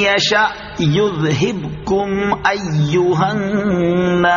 یشأ یذہبکم ایھا الناس،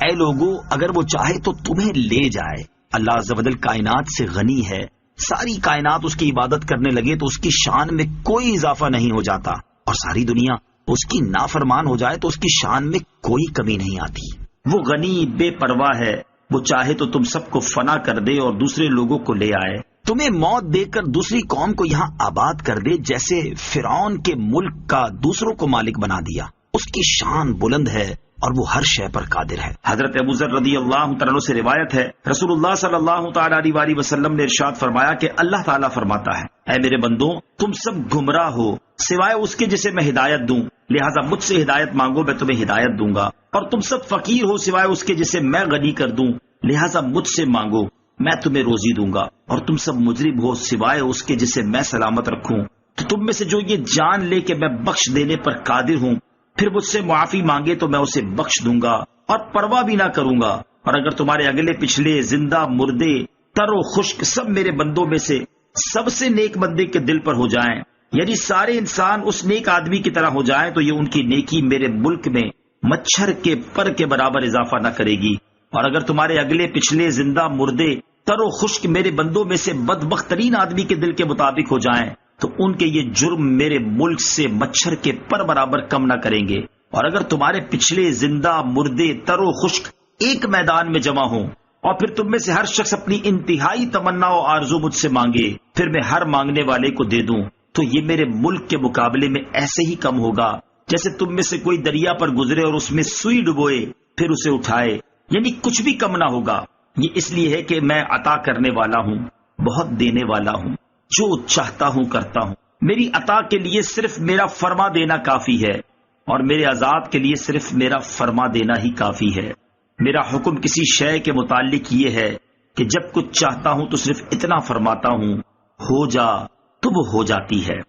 اے لوگو اگر وہ چاہے تو تمہیں لے جائے۔ اللہ عز و جل کائنات سے غنی ہے، ساری کائنات اس کی عبادت کرنے لگے تو اس کی شان میں کوئی اضافہ نہیں ہو جاتا، اور ساری دنیا اس کی نافرمان ہو جائے تو اس کی شان میں کوئی کمی نہیں آتی۔ وہ غنی بے پرواہ ہے، وہ چاہے تو تم سب کو فنا کر دے اور دوسرے لوگوں کو لے آئے، تمہیں موت دے کر دوسری قوم کو یہاں آباد کر دے، جیسے فرعون کے ملک کا دوسروں کو مالک بنا دیا۔ اس کی شان بلند ہے اور وہ ہر شے پر قادر ہے۔ حضرت ابو ذر رضی اللہ تعالیٰ عنہ سے روایت ہے، رسول اللہ صلی اللہ تعالیٰ علیہ وسلم نے ارشاد فرمایا کہ اللہ تعالیٰ فرماتا ہے، اے میرے بندوں تم سب گمراہ ہو سوائے اس کے جسے میں ہدایت دوں، لہٰذا مجھ سے ہدایت مانگو میں تمہیں ہدایت دوں گا، اور تم سب فقیر ہو سوائے اس کے جسے میں غنی کر دوں، لہٰذا مجھ سے مانگو میں تمہیں روزی دوں گا، اور تم سب مجرم ہو سوائے اس کے جسے میں سلامت رکھوں، تو تم میں سے جو یہ جان لے کہ میں بخش دینے پر قادر ہوں، پھر مجھ سے معافی مانگے تو میں اسے بخش دوں گا اور پرواہ بھی نہ کروں گا۔ اور اگر تمہارے اگلے پچھلے زندہ مردے تر و خشک سب میرے بندوں میں سے سب سے نیک بندے کے دل پر ہو جائیں، یعنی سارے انسان اس نیک آدمی کی طرح ہو جائیں، تو یہ ان کی نیکی میرے ملک میں مچھر کے پر کے برابر اضافہ نہ کرے گی۔ اور اگر تمہارے اگلے پچھلے زندہ مردے تر و خشک میرے بندوں میں سے بدبخت ترین آدمی کے دل کے مطابق ہو جائیں، تو ان کے یہ جرم میرے ملک سے مچھر کے پر برابر کم نہ کریں گے۔ اور اگر تمہارے پچھلے زندہ مردے تر و خشک ایک میدان میں جمع ہوں، اور پھر تم میں سے ہر شخص اپنی انتہائی تمنا و آرزو مجھ سے مانگے، پھر میں ہر مانگنے والے کو دے دوں، تو یہ میرے ملک کے مقابلے میں ایسے ہی کم ہوگا جیسے تم میں سے کوئی دریا پر گزرے اور اس میں سوئی ڈبوئے پھر اسے اٹھائے، یعنی کچھ بھی کم نہ ہوگا۔ یہ اس لیے ہے کہ میں عطا کرنے والا ہوں، بہت دینے والا ہوں، جو چاہتا ہوں کرتا ہوں۔ میری عطا کے لیے صرف میرا فرما دینا کافی ہے، اور میرے عذاب کے لیے صرف میرا فرما دینا ہی کافی ہے۔ میرا حکم کسی شے کے متعلق یہ ہے کہ جب کچھ چاہتا ہوں تو صرف اتنا فرماتا ہوں، ہو جا تو وہ ہو جاتی ہے۔